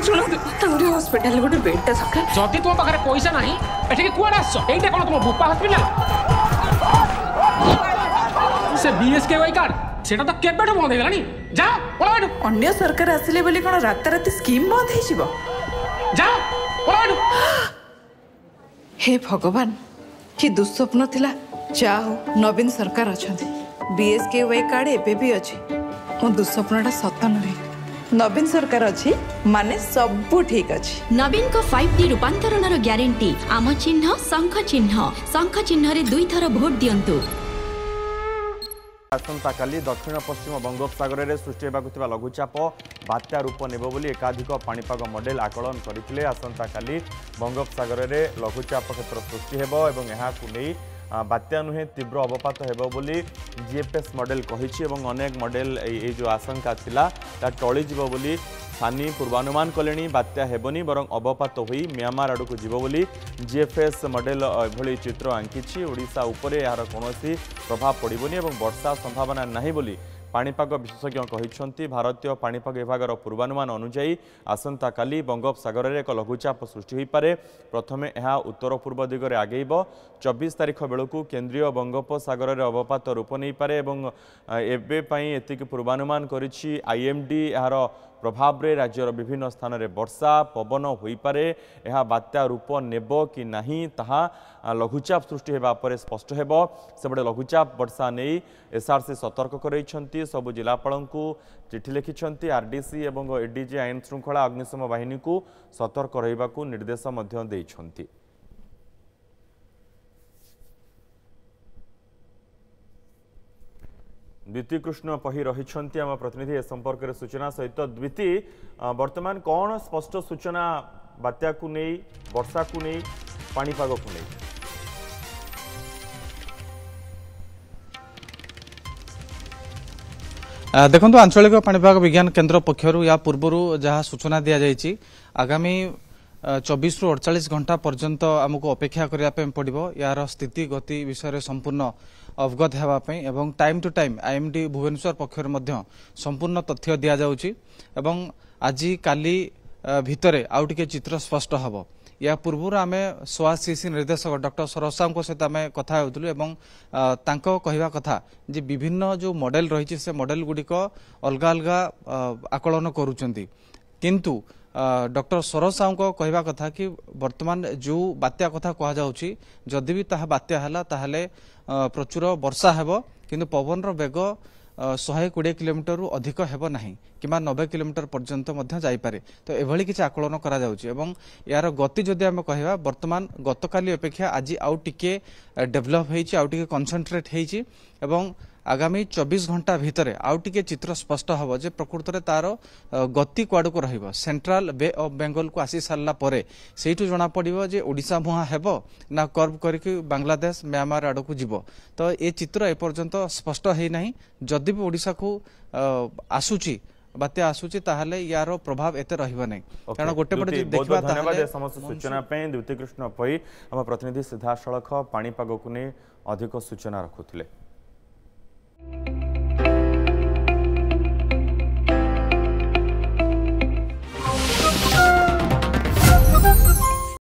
Hospital गोटे बेडटा सका जदि तुम पाखे पैसा ना एठिक कुआडे आस एटा कौन तुम बुपा हॉस्पिटल से बीएसके वाई कार्ड सेटा तो केबेठु बंद हेलानी जा पळाडू अन्य सरकार आसिले बोली कोन राताराती स्कीम बंद हे जिवो जा पळाडू हे भगवान कि दुस्वप्न थिला जा हो नवीन सरकार अछंती बीएसके वाई कार्ड एबे भी अछि मो दुस्वप्नटा सत नहे नवीन सरकार अछि माने सब ठीक अछि नवीन को 5T रूपांतरणर ग्यारंटी आम चिन्ह शंख चिन्ह रे 2 थर भोट दियंतु आसंता काली दक्षिण पश्चिम बंगोपसागर में सृष्टि होगा लघुचाप बात्या रूप नेब बोली एकाधिक पाणीपाग मॉडल आकलन करते आसंता काली बंगोपसागर में लघुचाप क्षेत्र सृष्टि होब और यहाँ बात्या नुहे तीव्र अवपात होबोली जीएफएस मॉडल कही अनेक मॉडल ये जो आशंका थिला टलीज बोली स्थानीय पूर्वानुमान कले बात्या हेबनी बर अवपात हो म्यांमार आड़ को जीवोली जीएफएस मॉडल एभली चित्र आंकी ओडिशा उपरे यार कौन प्रभाव पड़ोनी और वर्षा संभावना नहीं बोली पाणीपाग विशेषज्ञ कहते भारतीय पाणीपाग विभाग पूर्वानुमान अनुजाई आसंता काली बंगोपसागर में एक लघुचाप सृष्टि हो पारे प्रथमे यह उत्तर पूर्व दिगरे आगेब 24 तारिख बेलू केन्द्रीय बंगोपसागर में अवपात रूप नहीं पारे एतिक पूर्वानुमान करिछि आईएमडी यार प्रभाव रे राज्यर विभिन्न स्थान में वर्षा पवन हो पारे यह बात्या रूप नेब कि नहीं ताहा लघुचाप सृष्टि होगा पर स्पष्ट होब सेबड़े लघुचाप वर्षा नहीं एसआरसी सतर्क कर सबु जिलापाल को चिठी लिखिं आरडीसी और एडीजी आईन श्रृंखला अग्निशम बाहिनी को सतर्क रहा निर्देश देइछंती। द्विती कृष्ण पही रही आम प्रतिनिधि ए संपर्क में सूचना सहित द्विती वर्तमान कौन स्पष्ट सूचना बात्या को नहीं वर्षा को नहीं पाणीपाग को नहीं देखो आंचलिक पाणीपाग विज्ञान केन्द्र पक्षर या पूर्वर जहाँ सूचना दि जाइए आगामी 24 रु 48 घंटा पर्यंत आमको अपेक्षा करने पड़ो यार स्थिति गति विषय संपूर्ण अवगत होगापी एवं time to time IMD Bhubaneswar पक्षर संपूर्ण तथ्य दि जाउची एवं आज काली भितरे आउ टिके चित्र स्पष्ट हब या पूर्व आम स्वासीसी निर्देशक डॉक्टर सरोज साहू सहित आम कथा होतलु एवं तांको कहवा कथा जे विभिन्न जो मॉडल रही से मॉडल गुड़िक अलग अलग आकलन करुचंती किंतु डॉक्टर सरोज साहू को कहवा कथा कि वर्तमान जो बात्या कथा कह जाउची जदि भी ताहा बात्या हला ताहले प्रचुर वर्षा हेबो किंतु पवन रो बेग 120 किलोमीटर रु अधिक हेबो नाही किमा 90 किलोमीटर पर्यंत मध्य जाई पारे तो एभली किछि आकलन करा जाउची एवं यार गति जदि हम कहवा वर्तमान गतकाली अपेक्षा आज आउ टिके डेवलप हेछि आउ टिके कंसंट्रेट हेछि एवं आगामी 24 घंटा भितर आउ टिके चित्र स्पष्ट हब जे प्रकृत में तार गति कुआड़ को रहिबो सेंट्रल बे ऑफ बेंगल को आसी सारला परे सेठु जना पड़िबो जे ओडिशा मुहा हेबो ना कर्व करके बांग्लादेश म्यांमार आड़ को जीवो तो ये चित्र ए पर्यंत स्पष्ट है नहीं जदि भी ओडिशा को आसुची बात्या आसुची ताहले यार प्रभाव एते रहिबो नै कारण गोटे पटे देखबा धन्यवाद समस्त सूचना पे द्विती कृष्ण पई हम प्रतिनिधि सीधा सड़क पाणीपाग को नै अधिक सूचना रखुथिले।